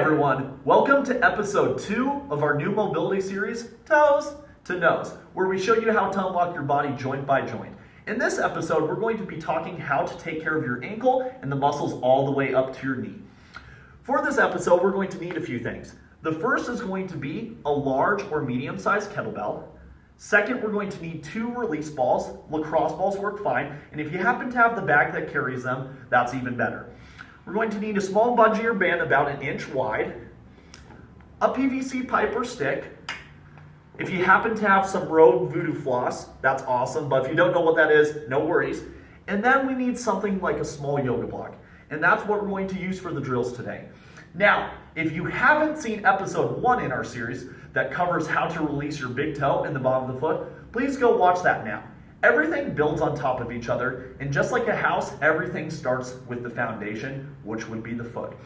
everyone, welcome to episode 2 of our new mobility series, Toes to Nose, where we show you how to unlock your body joint by joint. In this episode, we're going to be talking how to take care of your ankle and the muscles all the way up to your knee. For this episode, we're going to need a few things. The first is going to be a large or medium-sized kettlebell. Second, we're going to need 2 release balls. Lacrosse balls work fine, and if you happen to have the bag that carries them, that's even better. We're going to need a small bungee or band about 1 inch wide, a PVC pipe or stick. If you happen to have some Rogue Voodoo floss, that's awesome, but if you don't know what that is, no worries. And then we need something like a small yoga block, and that's what we're going to use for the drills today. Now, if you haven't seen episode 1 in our series that covers how to release your big toe and the bottom of the foot, please go watch that now. Everything builds on top of each other, and just like a house, everything starts with the foundation, which would be the foot.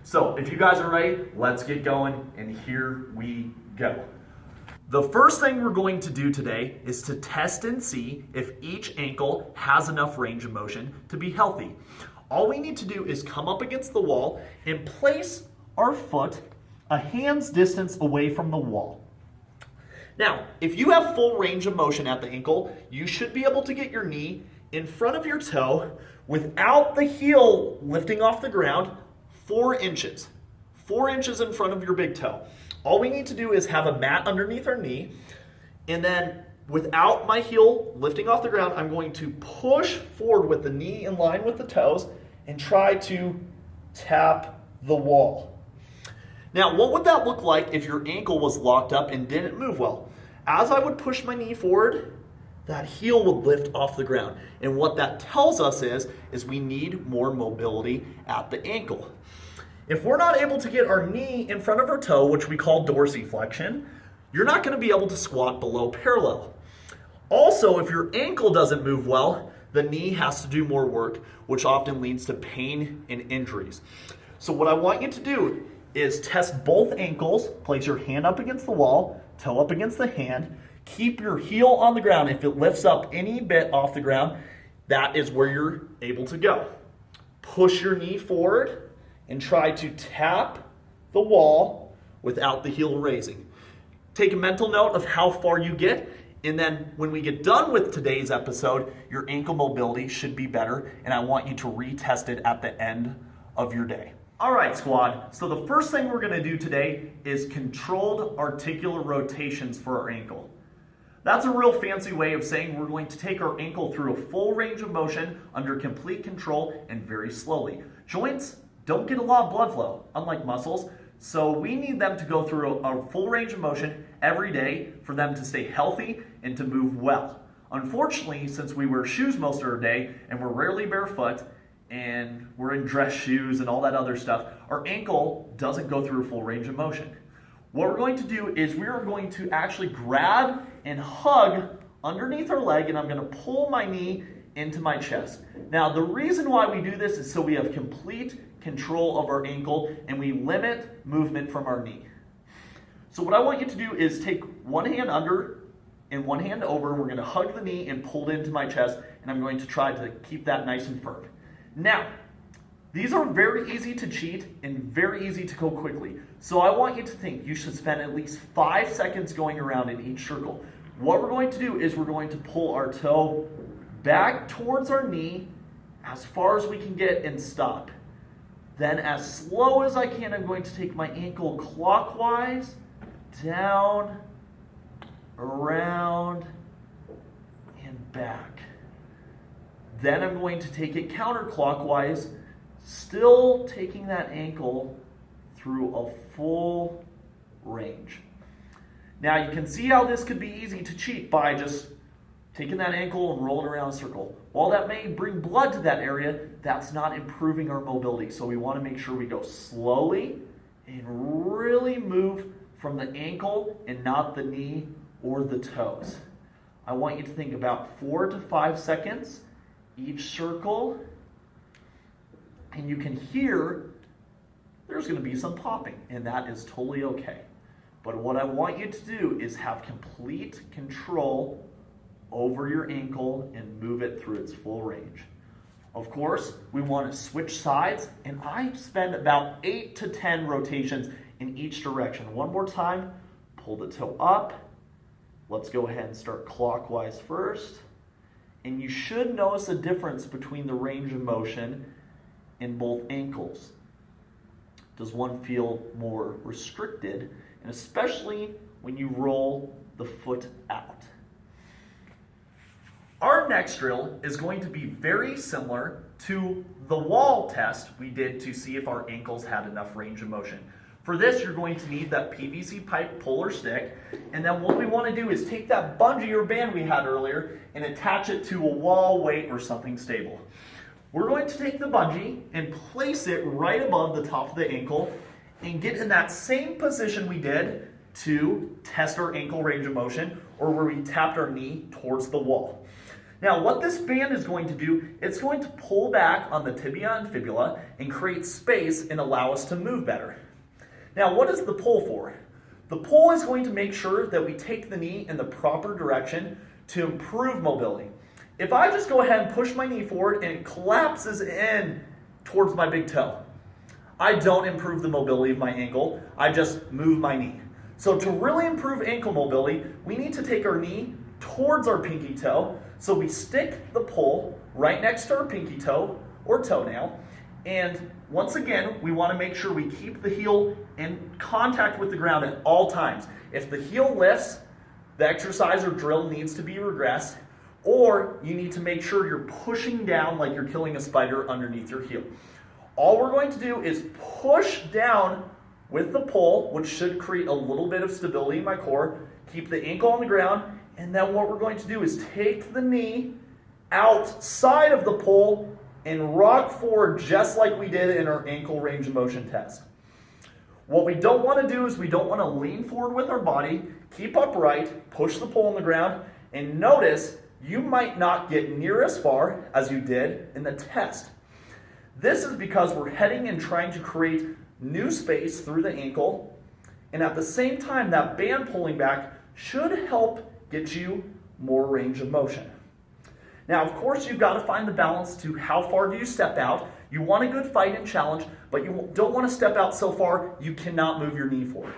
So if you guys are ready, let's get going, and here we go. The first thing we're going to do today is to test and see if each ankle has enough range of motion to be healthy. All we need to do is come up against the wall and place our foot a hand's distance away from the wall. Now, if you have full range of motion at the ankle, you should be able to get your knee in front of your toe without the heel lifting off the ground 4 inches. 4 inches in front of your big toe. All we need to do is have a mat underneath our knee, and then without my heel lifting off the ground, I'm going to push forward with the knee in line with the toes and try to tap the wall. Now, what would that look like if your ankle was locked up and didn't move well? As I would push my knee forward, that heel would lift off the ground. And what that tells us is we need more mobility at the ankle. If we're not able to get our knee in front of our toe, which we call dorsiflexion, you're not going to be able to squat below parallel. Also, if your ankle doesn't move well, the knee has to do more work, which often leads to pain and injuries. So what I want you to do is test both ankles, place your hand up against the wall, toe up against the hand, keep your heel on the ground. If it lifts up any bit off the ground, that is where you're able to go. Push your knee forward and try to tap the wall without the heel raising. Take a mental note of how far you get, and then when we get done with today's episode, your ankle mobility should be better, and I want you to retest it at the end of your day. All right, squad, so the first thing we're going to do today is controlled articular rotations for our ankle. That's a real fancy way of saying we're going to take our ankle through a full range of motion under complete control and very slowly. Joints don't get a lot of blood flow, unlike muscles, so we need them to go through a full range of motion every day for them to stay healthy and to move well. Unfortunately, since we wear shoes most of our day and we're rarely barefoot, and we're in dress shoes and all that other stuff, our ankle doesn't go through a full range of motion. What we're going to do is we are going to actually grab and hug underneath our leg, and I'm going to pull my knee into my chest. Now, the reason why we do this is so we have complete control of our ankle and we limit movement from our knee. So what I want you to do is take one hand under and one hand over. We're going to hug the knee and pull it into my chest, and I'm going to try to keep that nice and firm. Now, these are very easy to cheat and very easy to go quickly. So I want you to think you should spend at least 5 seconds going around in each circle. What we're going to do is we're going to pull our toe back towards our knee as far as we can get and stop. Then as slow as I can, I'm going to take my ankle clockwise, down, around, and back. Then I'm going to take it counterclockwise, still taking that ankle through a full range. Now you can see how this could be easy to cheat by just taking that ankle and rolling around in a circle. While that may bring blood to that area, that's not improving our mobility. So we want to make sure we go slowly and really move from the ankle and not the knee or the toes. I want you to think about 4 to 5 seconds each circle, and you can hear there's going to be some popping, and that is totally okay. But what I want you to do is have complete control over your ankle and move it through its full range. Of course, we want to switch sides, and I spend about 8 to 10 rotations in each direction. One more time, pull the toe up. Let's go ahead and start clockwise first. And you should notice a difference between the range of motion in both ankles. Does one feel more restricted, and especially when you roll the foot out? Our next drill is going to be very similar to the wall test we did to see if our ankles had enough range of motion. For this, you're going to need that PVC pipe puller stick, and then what we want to do is take that bungee or band we had earlier and attach it to a wall, weight, or something stable. We're going to take the bungee and place it right above the top of the ankle and get in that same position we did to test our ankle range of motion, or where we tapped our knee towards the wall. Now, what this band is going to do, it's going to pull back on the tibia and fibula and create space and allow us to move better. Now, what is the pull for? The pull is going to make sure that we take the knee in the proper direction to improve mobility. If I just go ahead and push my knee forward and it collapses in towards my big toe, I don't improve the mobility of my ankle, I just move my knee. So to really improve ankle mobility, we need to take our knee towards our pinky toe, so we stick the pull right next to our pinky toe or toenail, and once again, we want to make sure we keep the heel in contact with the ground at all times. If the heel lifts, the exercise or drill needs to be regressed, or you need to make sure you're pushing down like you're killing a spider underneath your heel. All we're going to do is push down with the pull, which should create a little bit of stability in my core, keep the ankle on the ground, and then what we're going to do is take the knee outside of the pull and rock forward just like we did in our ankle range of motion test. What we don't want to do is we don't want to lean forward with our body, keep upright, push the pull on the ground, and notice you might not get near as far as you did in the test. This is because we're heading and trying to create new space through the ankle, and at the same time that band pulling back should help get you more range of motion. Now, of course, you've got to find the balance to how far do you step out. You want a good fight and challenge, but you don't want to step out so far you cannot move your knee forward.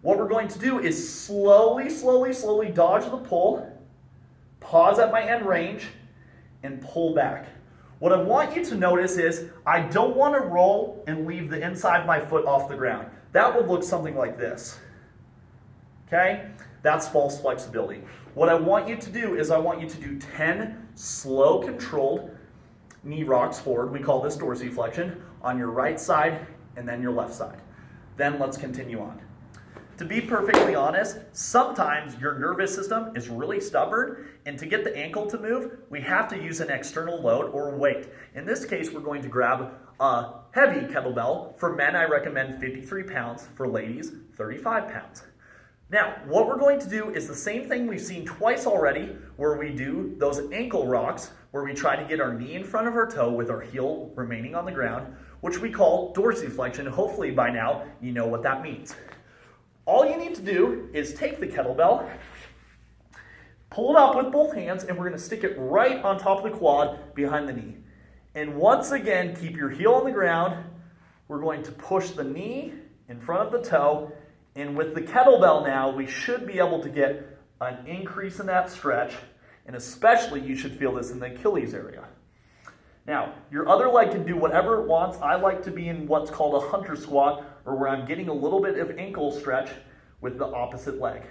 What we're going to do is slowly dodge the pull, pause at my end range, and pull back. What I want you to notice is I don't want to roll and leave the inside of my foot off the ground. That would look something like this. Okay? That's false flexibility. What I want you to do is I want you to do 10 slow controlled knee rocks forward. We call this dorsiflexion on your right side and then your left side. Then let's continue on. To be perfectly honest, sometimes your nervous system is really stubborn, and to get the ankle to move, we have to use an external load or weight. In this case, we're going to grab a heavy kettlebell. For men, I recommend 53 pounds. For ladies, 35 pounds. Now, what we're going to do is the same thing we've seen twice already, where we do those ankle rocks, where we try to get our knee in front of our toe with our heel remaining on the ground, which we call dorsiflexion. Hopefully by now, you know what that means. All you need to do is take the kettlebell, pull it up with both hands, and we're going to stick it right on top of the quad behind the knee. And once again, keep your heel on the ground. We're going to push the knee in front of the toe, and with the kettlebell now, we should be able to get an increase in that stretch, and especially you should feel this in the Achilles area. Now, your other leg can do whatever it wants. I like to be in what's called a hunter squat, or where I'm getting a little bit of ankle stretch with the opposite leg.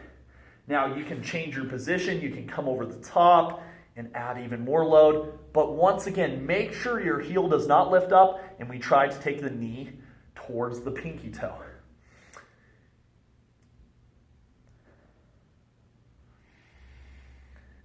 Now, you can change your position. You can come over the top and add even more load. But once again, make sure your heel does not lift up, and we try to take the knee towards the pinky toe.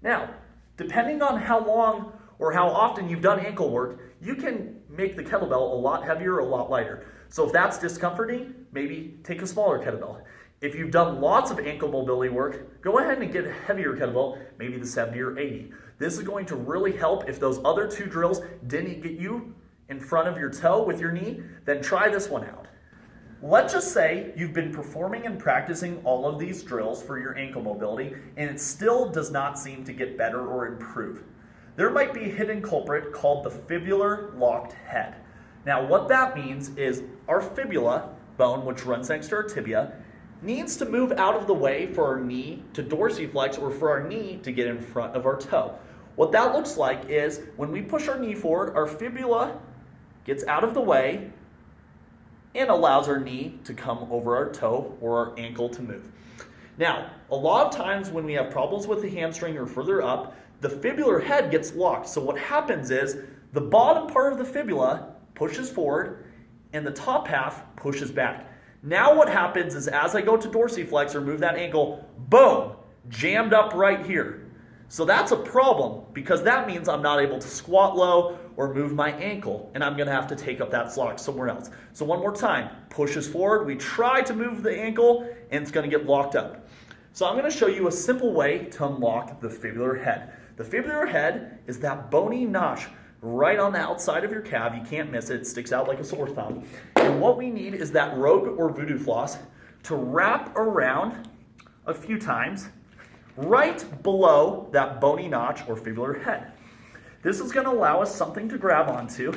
Now, depending on how long or how often you've done ankle work, you can make the kettlebell a lot heavier or a lot lighter. So if that's discomforting, maybe take a smaller kettlebell. If you've done lots of ankle mobility work, go ahead and get a heavier kettlebell, maybe the 70 or 80. This is going to really help. If those other two drills didn't get you in front of your toe with your knee, then try this one out. Let's just say you've been performing and practicing all of these drills for your ankle mobility, and it still does not seem to get better or improve. there might be a hidden culprit called the fibular locked head. Now, what that means is our fibula bone, which runs next to our tibia, needs to move out of the way for our knee to dorsiflex, or for our knee to get in front of our toe. What that looks like is when we push our knee forward, our fibula gets out of the way and allows our knee to come over our toe or our ankle to move. Now, a lot of times when we have problems with the hamstring or further up, the fibular head gets locked. So what happens is the bottom part of the fibula pushes forward and the top half pushes back. Now what happens is as I go to dorsiflex or move that ankle, boom, jammed up right here. So that's a problem because that means I'm not able to squat low or move my ankle, and I'm going to have to take up that lock somewhere else. So one more time, pushes forward, we try to move the ankle, and it's going to get locked up. So I'm going to show you a simple way to unlock the fibular head. The fibular head is that bony notch right on the outside of your calf. You can't miss it. It sticks out like a sore thumb. And what we need is that rogue or voodoo floss to wrap around a few times right below that bony notch or fibular head. This is going to allow us something to grab onto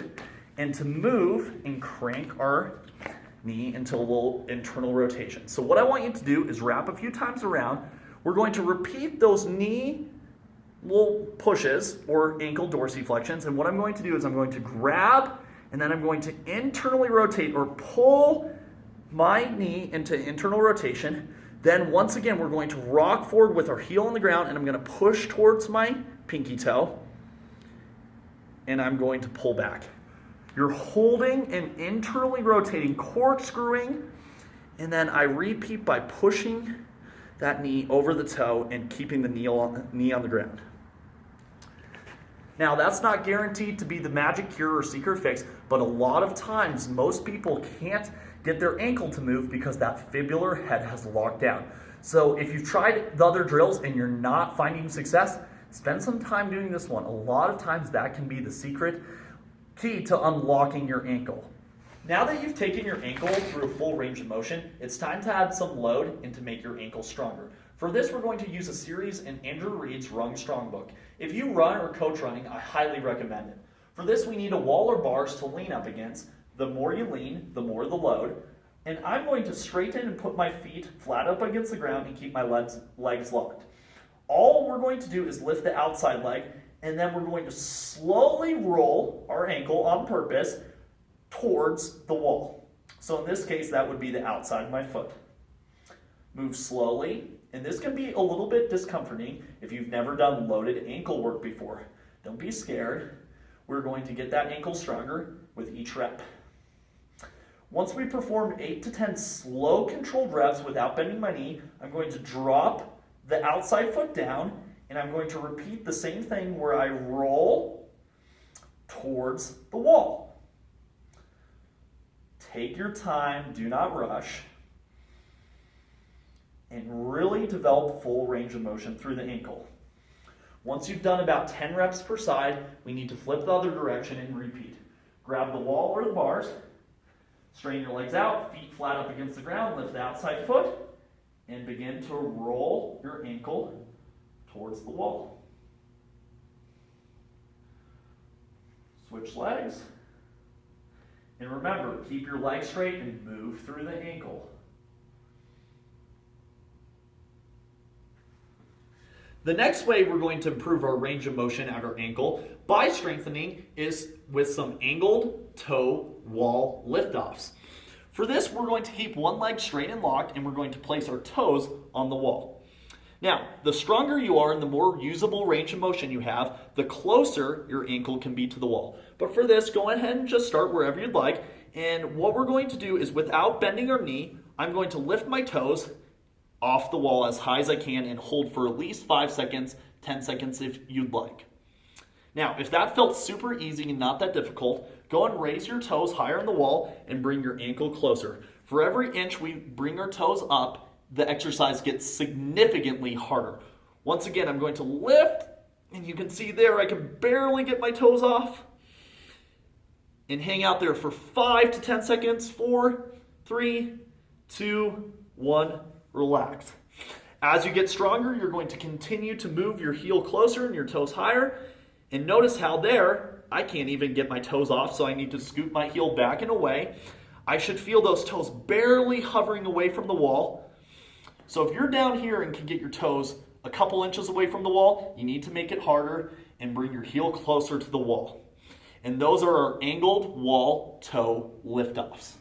and to move and crank our knee into a little internal rotation. So what I want you to do is wrap a few times around. We're going to repeat those knee little pushes or ankle dorsiflexions, and what I'm going to do is I'm going to grab and then I'm going to internally rotate or pull my knee into internal rotation. Then once again we're going to rock forward with our heel on the ground, and I'm going to push towards my pinky toe, and I'm going to pull back. You're holding and internally rotating, corkscrewing, and then I repeat by pushing that knee over the toe and keeping the knee on the ground. Now, that's not guaranteed to be the magic cure or secret fix, but a lot of times most people can't get their ankle to move because that fibular head has locked down. So if you've tried the other drills and you're not finding success, spend some time doing this one. A lot of times that can be the secret key to unlocking your ankle. Now that you've taken your ankle through a full range of motion, it's time to add some load and to make your ankle stronger. For this, we're going to use a series in Andrew Reed's Rung Strong book. If you run or coach running, I highly recommend it. For this, we need a wall or bars to lean up against. The more you lean, the more the load. And I'm going to straighten and put my feet flat up against the ground and keep my legs locked. All we're going to do is lift the outside leg, and then we're going to slowly roll our ankle on purpose towards the wall. So in this case, that would be the outside of my foot. Move slowly, and this can be a little bit discomforting if you've never done loaded ankle work before. Don't be scared. We're going to get that ankle stronger with each rep. Once we perform 8 to 10 slow controlled reps without bending my knee, I'm going to drop the outside foot down, and I'm going to repeat the same thing where I roll towards the wall. Take your time, do not rush, and really develop full range of motion through the ankle. Once you've done about 10 reps per side, we need to flip the other direction and repeat. Grab the wall or the bars, straighten your legs out, feet flat up against the ground, lift the outside foot, and begin to roll your ankle towards the wall. Switch legs. And remember, keep your legs straight and move through the ankle. The next way we're going to improve our range of motion at our ankle by strengthening is with some angled toe wall liftoffs. For this, we're going to keep one leg straight and locked, and we're going to place our toes on the wall. Now, the stronger you are and the more usable range of motion you have, the closer your ankle can be to the wall. But for this, go ahead and just start wherever you'd like. And what we're going to do is, without bending our knee, I'm going to lift my toes off the wall as high as I can and hold for at least 5 seconds, 10 seconds if you'd like. Now, if that felt super easy and not that difficult, go and raise your toes higher on the wall and bring your ankle closer. For every inch we bring our toes up, the exercise gets significantly harder. Once again, I'm going to lift, and you can see there I can barely get my toes off. And hang out there for 5 to 10 seconds. 4, 3, 2, 1, relax. As you get stronger, you're going to continue to move your heel closer and your toes higher. And notice how there, I can't even get my toes off, so I need to scoot my heel back and away. I should feel those toes barely hovering away from the wall. So if you're down here and can get your toes a couple inches away from the wall, you need to make it harder and bring your heel closer to the wall. And those are our angled wall toe liftoffs.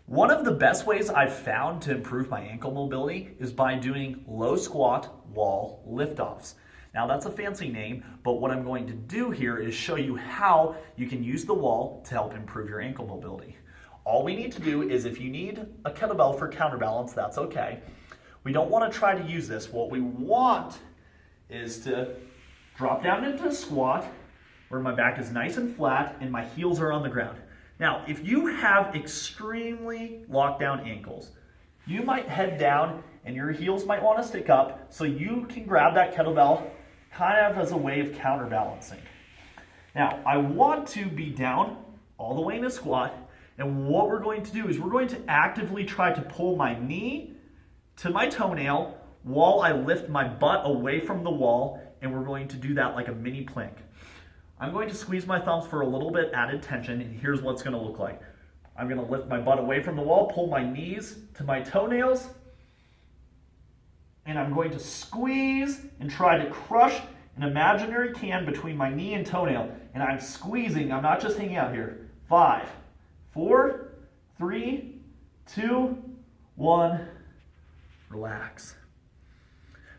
One of the best ways I've found to improve my ankle mobility is by doing low squat wall liftoffs. Now that's a fancy name, but what I'm going to do here is show you how you can use the wall to help improve your ankle mobility. All we need to do is, if you need a kettlebell for counterbalance, that's okay. We don't want to try to use this. What we want is to drop down into a squat where my back is nice and flat and my heels are on the ground. Now, if you have extremely locked down ankles, you might head down and your heels might want to stick up so you can grab that kettlebell kind of as a way of counterbalancing. Now, I want to be down all the way in a squat, and what we're going to do is we're going to actively try to pull my knee to my toenail while I lift my butt away from the wall, and we're going to do that like a mini plank. I'm going to squeeze my thumbs for a little bit added tension, and here's what's going to look like. I'm going to lift my butt away from the wall, pull my knees to my toenails, and I'm going to squeeze and try to crush an imaginary can between my knee and toenail. And I'm squeezing, I'm not just hanging out here. 5, 4, 3, 2, 1, relax.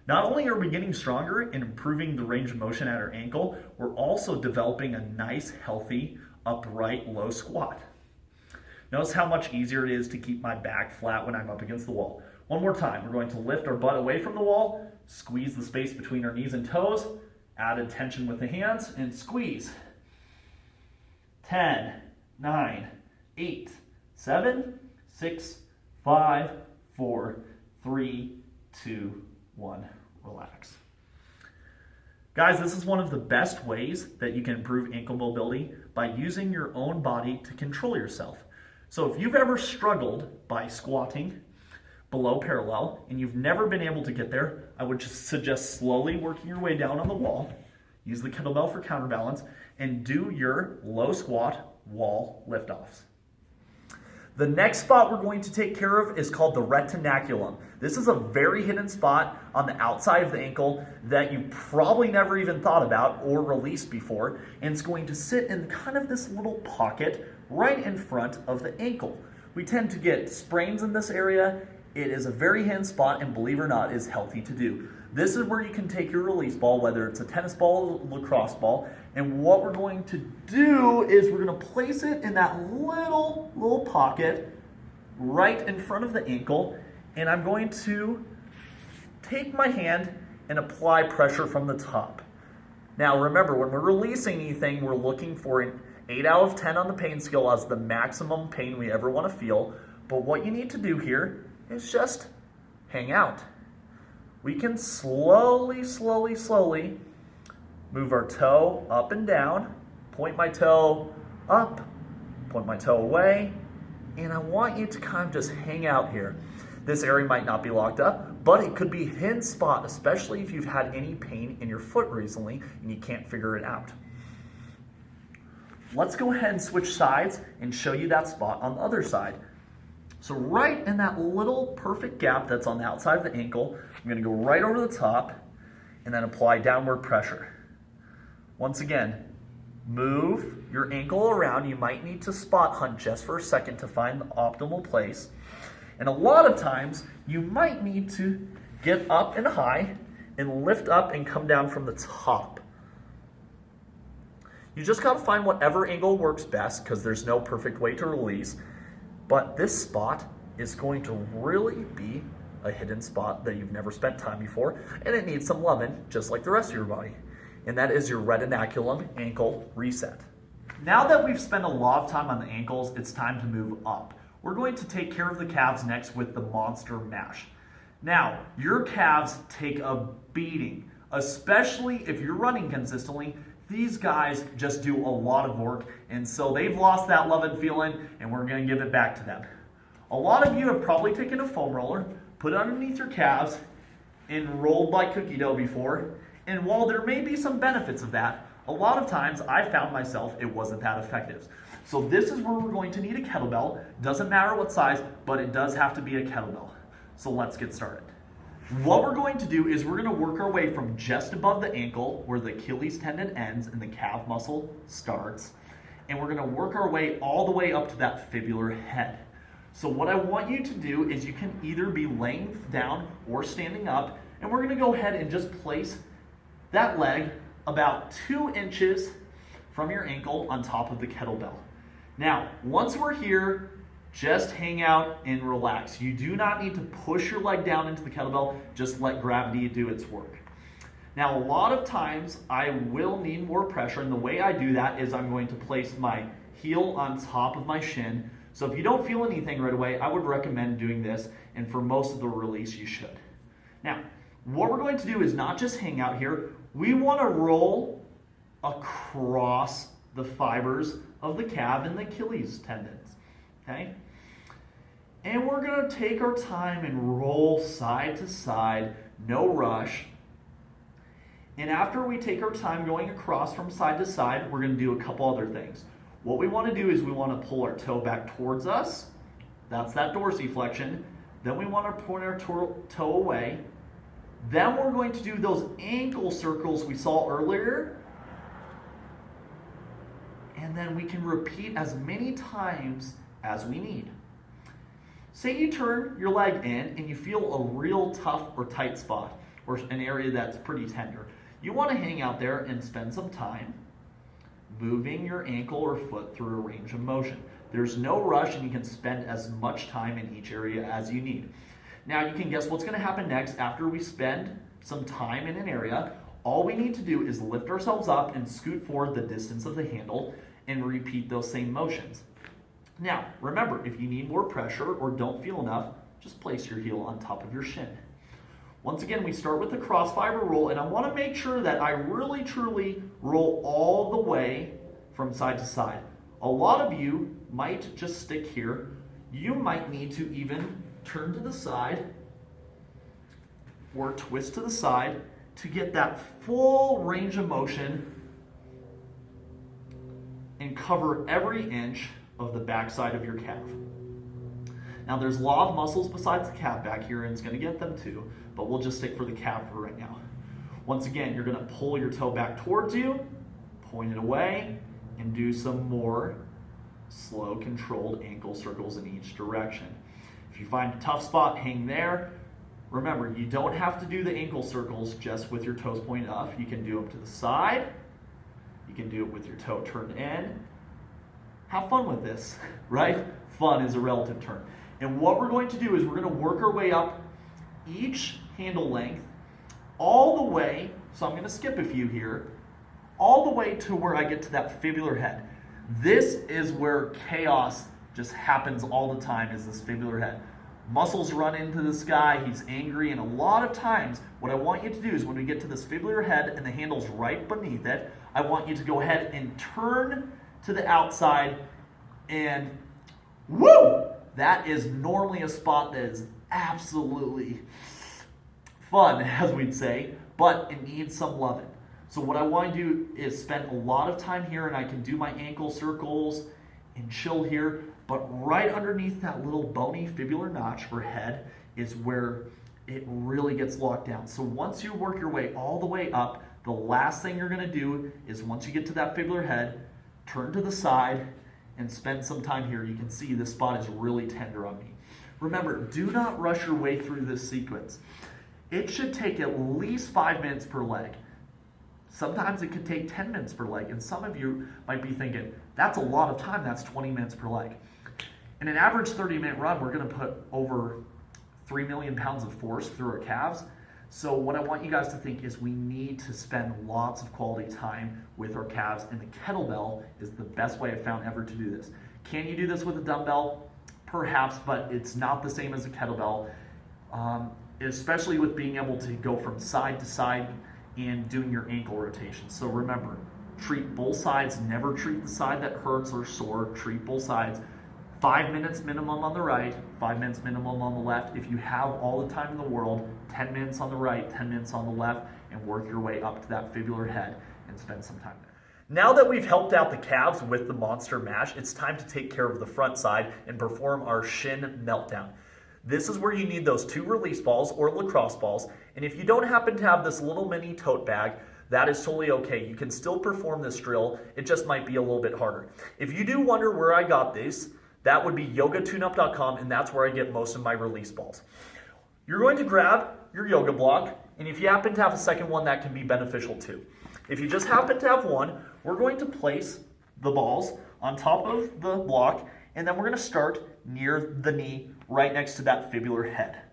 Not only are we getting stronger and improving the range of motion at our ankle, we're also developing a nice, healthy, upright, low squat. Notice how much easier it is to keep my back flat when I'm up against the wall. One more time, we're going to lift our butt away from the wall, squeeze the space between our knees and toes, added tension with the hands, and squeeze. 10, 9, 8, 7, 6, 5, 4, 3, 2, 1, relax. Guys, this is one of the best ways that you can improve ankle mobility by using your own body to control yourself. So if you've ever struggled by squatting below parallel and you've never been able to get there, I would just suggest slowly working your way down on the wall, use the kettlebell for counterbalance, and do your low squat wall liftoffs. The next spot we're going to take care of is called the retinaculum. This is a very hidden spot on the outside of the ankle that you probably never even thought about or released before, and it's going to sit in kind of this little pocket right in front of the ankle. We tend to get sprains in this area. It is a very hidden spot, and believe it or not, is healthy to do. This is where you can take your release ball, whether it's a tennis ball or lacrosse ball, and what we're going to do is we're going to place it in that little pocket right in front of the ankle, and I'm going to take my hand and apply pressure from the top. Now remember, when we're releasing anything, we're looking for an 8 out of 10 on the pain scale as the maximum pain we ever want to feel, but what you need to do here is just hang out. We can slowly move our toe up and down, point my toe up, point my toe away, and I want you to kind of just hang out here. This area might not be locked up, but it could be a hidden spot, especially if you've had any pain in your foot recently and you can't figure it out. Let's go ahead and switch sides and show you that spot on the other side. So right in that little perfect gap that's on the outside of the ankle, I'm going to go right over the top and then apply downward pressure. Once again, move your ankle around. You might need to spot hunt just for a second to find the optimal place. And a lot of times, you might need to get up and high and lift up and come down from the top. You just got to find whatever angle works best because there's no perfect way to release. But this spot is going to really be a hidden spot that you've never spent time before, and it needs some loving just like the rest of your body. And that is your retinaculum ankle reset. Now that we've spent a lot of time on the ankles, it's time to move up. We're going to take care of the calves next with the monster mash. Now, your calves take a beating, especially if you're running consistently. These guys just do a lot of work, and so they've lost that love and feeling, and we're going to give it back to them. A lot of you have probably taken a foam roller, put it underneath your calves, and rolled like cookie dough before, and while there may be some benefits of that, A lot of times I found myself it wasn't that effective. So this is where we're going to need a kettlebell. Doesn't matter what size, but it does have to be a kettlebell. So let's get started. What we're going to do is we're going to work our way from just above the ankle where the Achilles tendon ends and the calf muscle starts. And we're going to work our way all the way up to that fibular head. So what I want you to do is you can either be laying down or standing up, and we're going to go ahead and just place that leg about 2 inches from your ankle on top of the kettlebell. Now, once we're here, just hang out and relax. You do not need to push your leg down into the kettlebell, just let gravity do its work. Now, a lot of times I will need more pressure, and the way I do that is I'm going to place my heel on top of my shin. So if you don't feel anything right away, I would recommend doing this, and for most of the release, you should. Now, what we're going to do is not just hang out here. We want to roll across the fibers of the calf and the Achilles tendons, okay? And we're going to take our time and roll side to side, no rush. And after we take our time going across from side to side, we're going to do a couple other things. What we want to do is we want to pull our toe back towards us. That's that dorsiflexion. Then we want to point our toe away. Then we're going to do those ankle circles we saw earlier. And then we can repeat as many times as we need. Say you turn your leg in and you feel a real tough or tight spot or an area that's pretty tender. You want to hang out there and spend some time moving your ankle or foot through a range of motion. There's no rush, and you can spend as much time in each area as you need. Now you can guess what's going to happen next after we spend some time in an area. All we need to do is lift ourselves up and scoot forward the distance of the handle and repeat those same motions. Now, remember, if you need more pressure or don't feel enough, just place your heel on top of your shin. Once again, we start with the cross fiber roll, and I want to make sure that I really truly roll all the way from side to side. A lot of you might just stick here. You might need to even turn to the side or twist to the side to get that full range of motion and cover every inch of the backside of your calf. Now there's a lot of muscles besides the calf back here, and it's going to get them too, but we'll just stick for the calf for right now. Once again, you're going to pull your toe back towards you, point it away, and do some more slow, controlled ankle circles in each direction. If you find a tough spot, hang there. Remember, you don't have to do the ankle circles just with your toes pointed up. You can do them to the side. You can do it with your toe turned in. Have fun with this, right? Fun is a relative term. And what we're going to do is we're going to work our way up each handle length all the way, so I'm going to skip a few here, all the way to where I get to that fibular head. This is where chaos just happens all the time, is this fibular head. Muscles run into this guy, he's angry, and a lot of times what I want you to do is when we get to this fibular head and the handle's right beneath it, I want you to go ahead and turn to the outside, and woo! That is normally a spot that is absolutely fun, as we'd say, but it needs some loving. So what I want to do is spend a lot of time here, and I can do my ankle circles and chill here, but right underneath that little bony fibular notch or head is where it really gets locked down. So once you work your way all the way up, the last thing you're going to do is once you get to that fibular head, turn to the side and spend some time here. You can see this spot is really tender on me. Remember, do not rush your way through this sequence. It should take at least 5 minutes per leg. Sometimes it could take 10 minutes per leg, and some of you might be thinking, that's a lot of time, that's 20 minutes per leg. In an average 30-minute run, we're going to put over 3 million pounds of force through our calves. So what I want you guys to think is we need to spend lots of quality time with our calves, and the kettlebell is the best way I've found ever to do this. Can you do this with a dumbbell? Perhaps, but it's not the same as a kettlebell, especially with being able to go from side to side and doing your ankle rotations. So remember, treat both sides, never treat the side that hurts or sore, treat both sides. 5 minutes minimum on the right, 5 minutes minimum on the left. If you have all the time in the world, 10 minutes on the right, 10 minutes on the left, and work your way up to that fibular head and spend some time there. Now that we've helped out the calves with the monster mash, it's time to take care of the front side and perform our Shin Meltdown. This is where you need those 2 release balls or lacrosse balls, and if you don't happen to have this little mini tote bag, that is totally okay. You can still perform this drill, it just might be a little bit harder. If you do wonder where I got these, that would be yogatuneup.com, and that's where I get most of my release balls. You're going to grab your yoga block, and if you happen to have a second one, that can be beneficial too. If you just happen to have one, we're going to place the balls on top of the block, and then we're going to start near the knee, right next to that fibular head.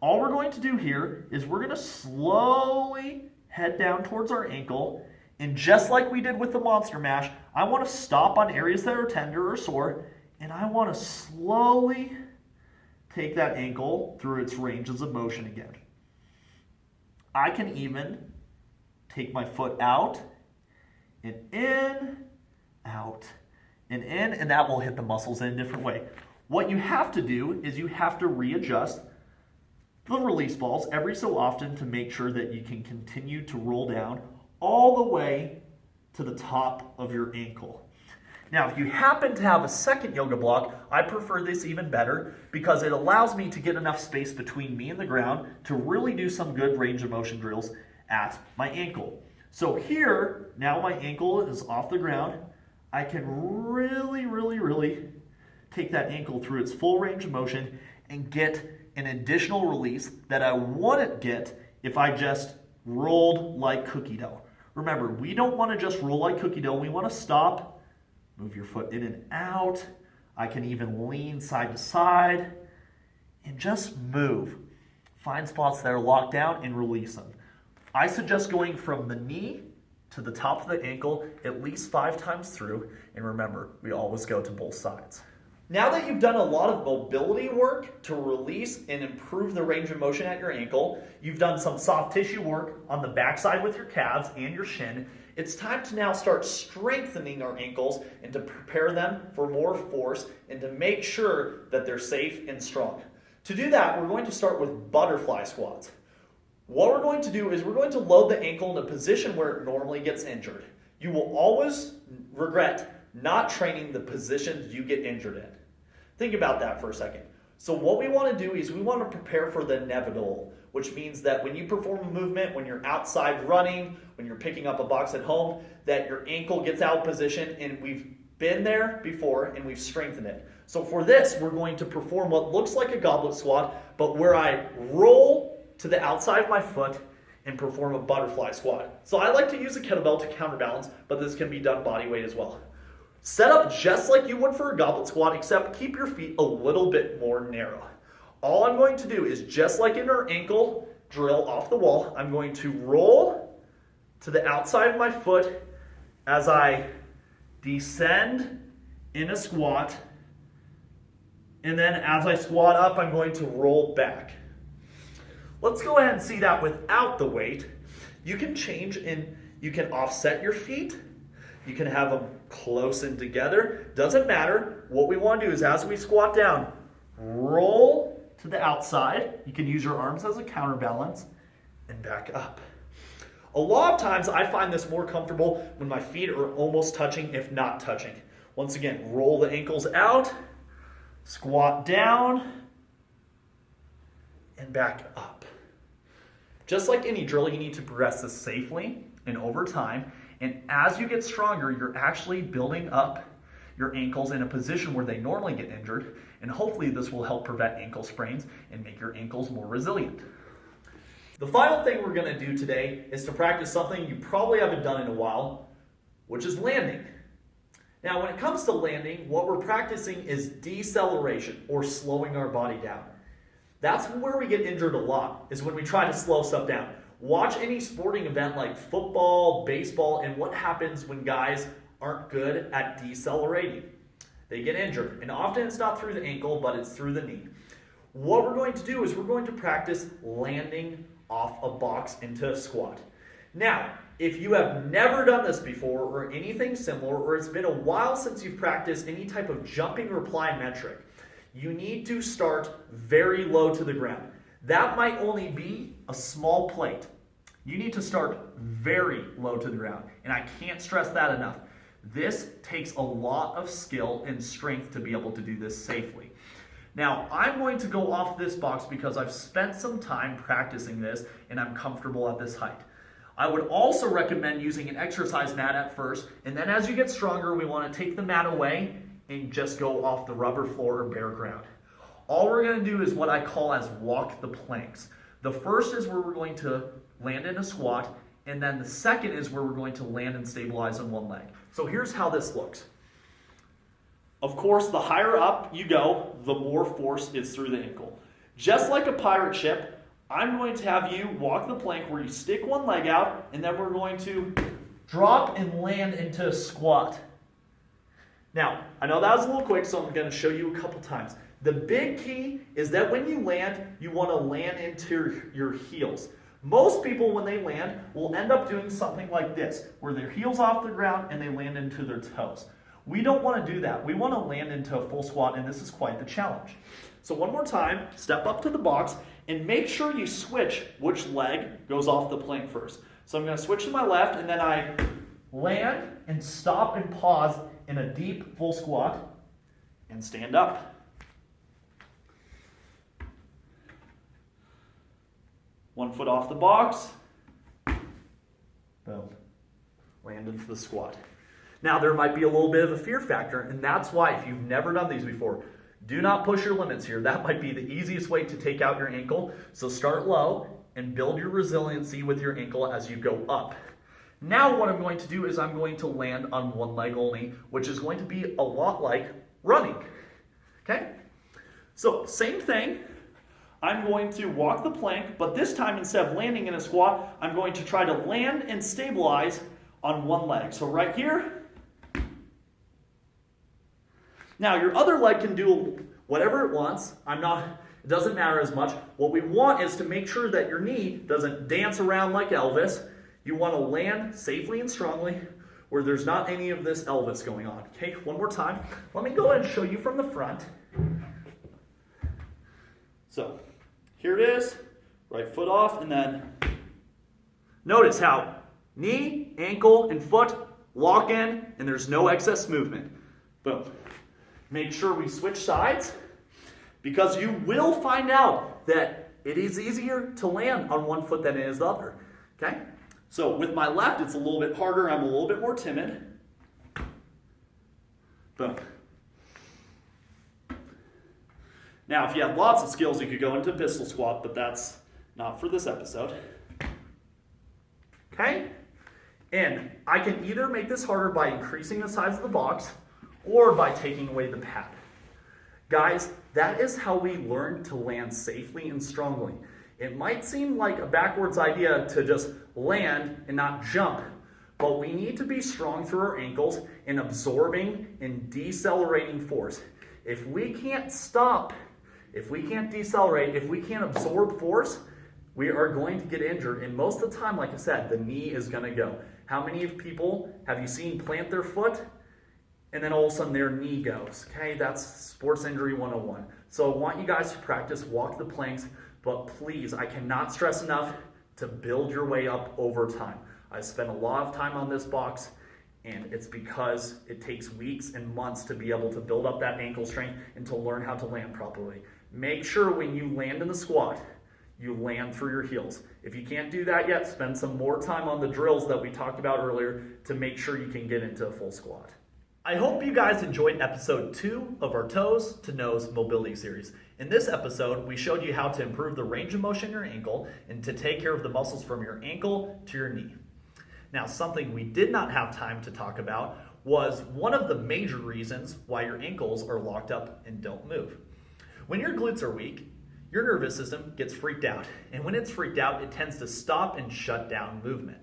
All we're going to do here is we're going to slowly head down towards our ankle, and just like we did with the monster mash, I want to stop on areas that are tender or sore, and I want to slowly take that ankle through its ranges of motion again. I can even take my foot out and in, out, and in, and that will hit the muscles in a different way. What you have to do is you have to readjust the release balls every so often to make sure that you can continue to roll down all the way to the top of your ankle. Now, if you happen to have a second yoga block, I prefer this even better because it allows me to get enough space between me and the ground to really do some good range of motion drills at my ankle. So here, now my ankle is off the ground, I can really take that ankle through its full range of motion and get an additional release that I wouldn't get if I just rolled like cookie dough. Remember, we don't want to just roll like cookie dough. We want to stop, move your foot in and out. I can even lean side to side and just move. Find spots that are locked down and release them. I suggest going from the knee to the top of the ankle at least 5 times through. And remember, we always go to both sides. Now that you've done a lot of mobility work to release and improve the range of motion at your ankle, you've done some soft tissue work on the backside with your calves and your shin, it's time to now start strengthening our ankles and to prepare them for more force and to make sure that they're safe and strong. To do that, we're going to start with butterfly squats. What we're going to do is we're going to load the ankle in a position where it normally gets injured. You will always regret not training the positions you get injured in. Think about that for a second. So what we want to do is we want to prepare for the inevitable, which means that when you perform a movement, when you're outside running, when you're picking up a box at home, that your ankle gets out of position, and we've been there before and we've strengthened it. So for this, we're going to perform what looks like a goblet squat, but where I roll to the outside of my foot and perform a butterfly squat. So I like to use a kettlebell to counterbalance, but this can be done body weight as well. Set up just like you would for a goblet squat, except keep your feet a little bit more narrow. All I'm going to do is, just like in our ankle drill off the wall, I'm going to roll to the outside of my foot as I descend in a squat, and then as I squat up, I'm going to roll back. Let's go ahead and see that without the weight. You can change and you can offset your feet. You can have them close and together. Doesn't matter. What we want to do is, as we squat down, roll to the outside. You can use your arms as a counterbalance and back up. A lot of times I find this more comfortable when my feet are almost touching, if not touching. Once again, roll the ankles out, squat down, and back up. Just like any drill, you need to progress this safely and over time. And as you get stronger, you're actually building up your ankles in a position where they normally get injured. And hopefully this will help prevent ankle sprains and make your ankles more resilient. The final thing we're going to do today is to practice something you probably haven't done in a while, which is landing. Now, when it comes to landing, what we're practicing is deceleration, or slowing our body down. That's where we get injured a lot, is when we try to slow stuff down. Watch any sporting event like football, baseball, and what happens when guys aren't good at decelerating. They get injured, and often it's not through the ankle, but it's through the knee. What we're going to do is we're going to practice landing off a box into a squat. Now, if you have never done this before or anything similar, or it's been a while since you've practiced any type of jumping or plyometric, you need to start very low to the ground. That might only be a small plate. You need to start very low to the ground. And I can't stress that enough. This takes a lot of skill and strength to be able to do this safely. Now, I'm going to go off this box because I've spent some time practicing this and I'm comfortable at this height. I would also recommend using an exercise mat at first, and then as you get stronger, we want to take the mat away and just go off the rubber floor or bare ground. All we're going to do is what I call as walk the planks. The first is where we're going to land in a squat, and then the second is where we're going to land and stabilize on one leg. So here's how this looks. Of course, the higher up you go, the more force is through the ankle. Just like a pirate ship, I'm going to have you walk the plank where you stick one leg out, and then we're going to drop and land into a squat. Now, I know that was a little quick, so I'm going to show you a couple times. The big key is that when you land, you want to land into your heels. Most people, when they land, will end up doing something like this, where their heels off the ground and they land into their toes. We don't want to do that. We want to land into a full squat, and this is quite the challenge. So one more time, step up to the box, and make sure you switch which leg goes off the plank first. So I'm going to switch to my left, and then I land and stop and pause in a deep full squat and stand up. One foot off the box. Boom. Land into the squat. Now, there might be a little bit of a fear factor, and that's why, if you've never done these before, do not push your limits here. That might be the easiest way to take out your ankle. So start low and build your resiliency with your ankle as you go up. Now what I'm going to do is I'm going to land on one leg only, which is going to be a lot like running. Okay? So same thing. I'm going to walk the plank, but this time instead of landing in a squat, I'm going to try to land and stabilize on one leg. So right here. Now, your other leg can do whatever it wants. It doesn't matter as much. What we want is to make sure that your knee doesn't dance around like Elvis. You want to land safely and strongly where there's not any of this Elvis going on. Okay, one more time. Let me go ahead and show you from the front. So, here it is. Right foot off, and then notice how knee, ankle, and foot lock in, and there's no excess movement. Boom. Make sure we switch sides, because you will find out that it is easier to land on one foot than it is the other. Okay? So with my left, it's a little bit harder. I'm a little bit more timid. Boom. Now, if you have lots of skills, you could go into pistol squat, but that's not for this episode. Okay? And I can either make this harder by increasing the size of the box, or by taking away the pad. Guys, that is how we learn to land safely and strongly. It might seem like a backwards idea to just land and not jump, but we need to be strong through our ankles in absorbing and decelerating force. If we can't stop, if we can't decelerate, if we can't absorb force, we are going to get injured. And most of the time, like I said, the knee is going to go. How many people have you seen plant their foot and then all of a sudden their knee goes? Okay, that's sports injury 101. So I want you guys to practice walk the planks, but please, I cannot stress enough to build your way up over time. I spent a lot of time on this box, and it's because it takes weeks and months to be able to build up that ankle strength and to learn how to land properly. Make sure when you land in the squat, you land through your heels. If you can't do that yet, spend some more time on the drills that we talked about earlier to make sure you can get into a full squat. I hope you guys enjoyed episode 2 of our Toes to Nose Mobility Series. In this episode, we showed you how to improve the range of motion in your ankle and to take care of the muscles from your ankle to your knee. Now, something we did not have time to talk about was one of the major reasons why your ankles are locked up and don't move. When your glutes are weak, your nervous system gets freaked out. And when it's freaked out, it tends to stop and shut down movement.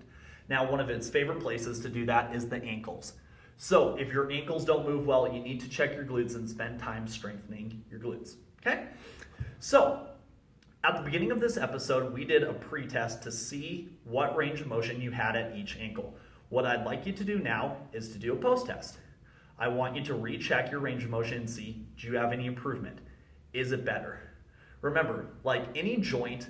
Now, one of its favorite places to do that is the ankles. So if your ankles don't move well, you need to check your glutes and spend time strengthening your glutes. Okay? So at the beginning of this episode, we did a pre-test to see what range of motion you had at each ankle. What I'd like you to do now is to do a post-test. I want you to recheck your range of motion and see, do you have any improvement? Is it better? Remember, like any joint,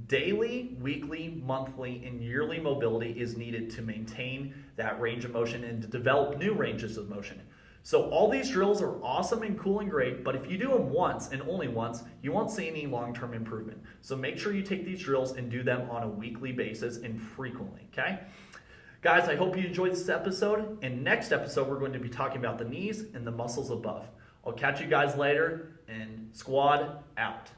Daily, weekly, monthly, and yearly mobility is needed to maintain that range of motion and to develop new ranges of motion. So all these drills are awesome and cool and great, but if you do them once and only once, you won't see any long-term improvement. So make sure you take these drills and do them on a weekly basis and frequently, okay? Guys, I hope you enjoyed this episode, and next episode we're going to be talking about the knees and the muscles above. I'll catch you guys later, and squad out.